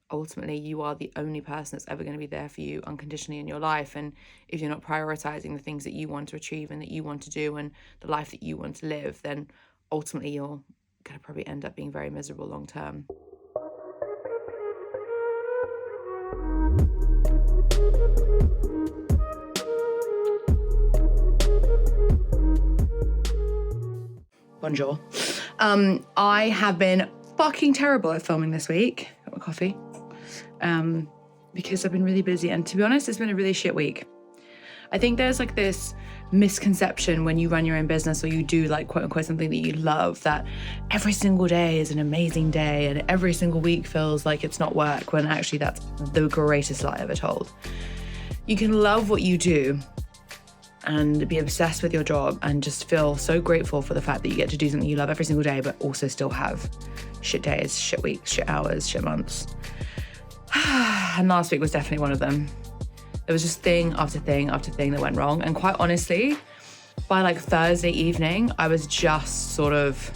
ultimately you are the only person that's ever going to be there for you unconditionally in your life. And if you're not prioritizing the things that you want to achieve and that you want to do and the life that you want to live, then ultimately you're going to probably end up being very miserable long term. Bonjour. I have been fucking terrible at filming this week. Got my coffee. Because I've been really busy, and to be honest, it's been a really shit week. I think there's like this misconception when you run your own business or you do like quote unquote something that you love, that every single day is an amazing day and every single week feels like it's not work, when actually that's the greatest lie ever told. You can love what you do and be obsessed with your job and just feel so grateful for the fact that you get to do something you love every single day, but also still have shit days, shit weeks, shit hours, shit months. And last week was definitely one of them. There was just thing after thing after thing that went wrong. And quite honestly, by like Thursday evening, I was just sort of,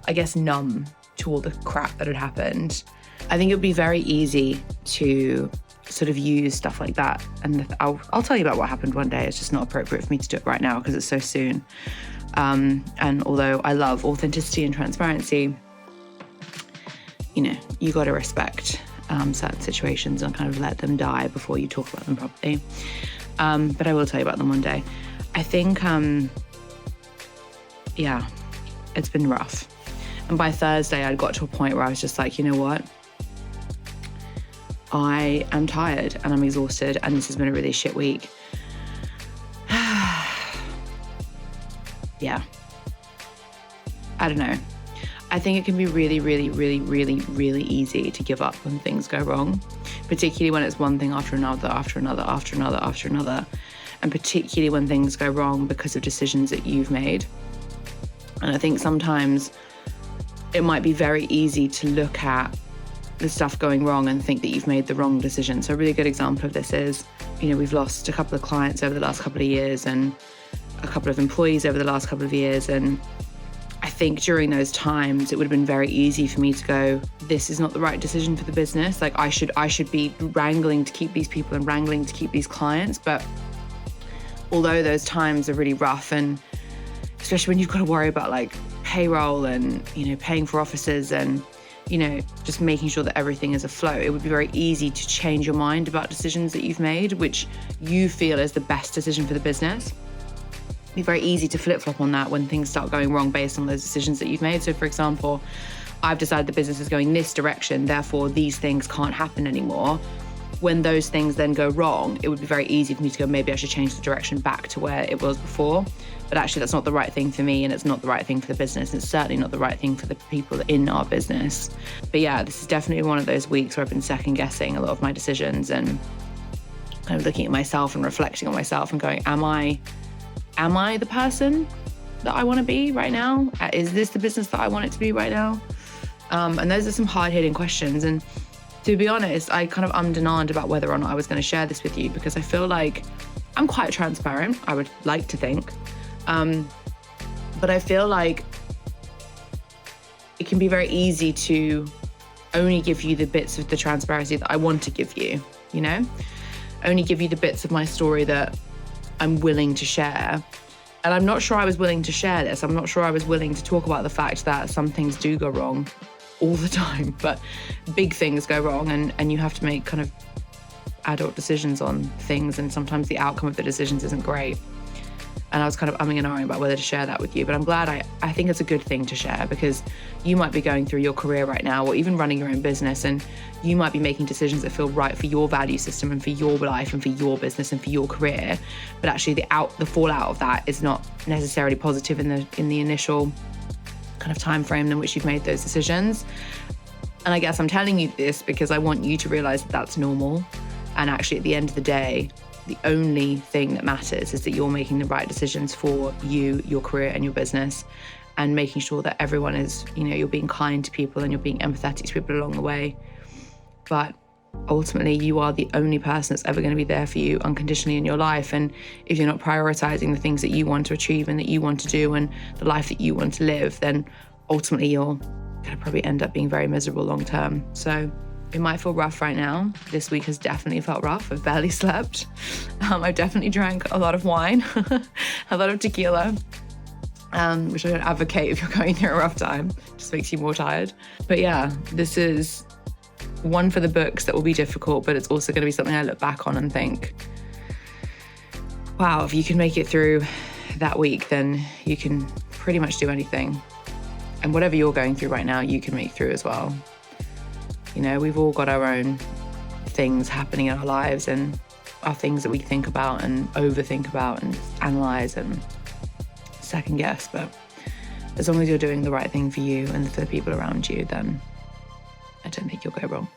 I guess, numb to all the crap that had happened. I think it would be very easy to sort of use stuff like that. And I'll tell you about what happened one day. It's just not appropriate for me to do it right now because it's so soon. And although I love authenticity and transparency, you know, you got to respect certain situations and kind of let them die before you talk about them properly. But I will tell you about them one day. I think, yeah, it's been rough. And by Thursday, I'd got to a point where I was just like, you know what? I am tired and I'm exhausted and this has been a really shit week. Yeah. I don't know. I think it can be really, really, really, really, really easy to give up when things go wrong, particularly when it's one thing after another, after another, after another, after another, and particularly when things go wrong because of decisions that you've made. And I think sometimes it might be very easy to look at the stuff going wrong and think that you've made the wrong decision. So a really good example of this is, you know, we've lost a couple of clients over the last couple of years and a couple of employees over the last couple of years. And I think during those times, it would have been very easy for me to go, this is not the right decision for the business. Like I should be wrangling to keep these people and wrangling to keep these clients. But although those times are really rough, and especially when you've got to worry about like payroll and, you know, paying for offices and, you know, just making sure that everything is afloat, it would be very easy to change your mind about decisions that you've made, which you feel is the best decision for the business. It'd be very easy to flip-flop on that when things start going wrong based on those decisions that you've made. So for example, I've decided the business is going this direction, therefore these things can't happen anymore. When those things then go wrong, it would be very easy for me to go, maybe I should change the direction back to where it was before. But actually that's not the right thing for me, and it's not the right thing for the business. It's certainly not the right thing for the people in our business. But yeah, this is definitely one of those weeks where I've been second guessing a lot of my decisions and kind of looking at myself and reflecting on myself and going, am I the person that I want to be right now? Is this the business that I want it to be right now? And those are some hard-hitting questions. And to be honest, I kind of ummed and ahed about whether or not I was going to share this with you, because I feel like I'm quite transparent, I would like to think. But I feel like it can be very easy to only give you the bits of the transparency that I want to give you, you know? Only give you the bits of my story that I'm willing to share. And I'm not sure I was willing to share this. I'm not sure I was willing to talk about the fact that some things do go wrong all the time, but big things go wrong and you have to make kind of adult decisions on things, and sometimes the outcome of the decisions isn't great. And I was kind of umming and ahhing about whether to share that with you, but I'm glad I think it's a good thing to share, because you might be going through your career right now or even running your own business, and you might be making decisions that feel right for your value system and for your life and for your business and for your career. But actually the fallout of that is not necessarily positive in the initial kind of time frame in which you've made those decisions. And I guess I'm telling you this because I want you to realize that that's normal. And actually at the end of the day, the only thing that matters is that you're making the right decisions for you, your career and your business, and making sure that everyone is, you know, you're being kind to people and you're being empathetic to people along the way. But ultimately, you are the only person that's ever going to be there for you unconditionally in your life. And if you're not prioritizing the things that you want to achieve and that you want to do and the life that you want to live, then ultimately you're going to probably end up being very miserable long term. So It might feel rough right now. This week has definitely felt rough. I've barely slept. I've definitely drank a lot of wine, a lot of tequila, which I don't advocate if you're going through a rough time. It just makes you more tired. But yeah, this is one for the books that will be difficult, but it's also going to be something I look back on and think, wow, if you can make it through that week, then you can pretty much do anything. And whatever you're going through right now, you can make through as well. You know, we've all got our own things happening in our lives and our things that we think about and overthink about and analyze and second guess. But as long as you're doing the right thing for you and for the people around you, then I don't think you'll go wrong.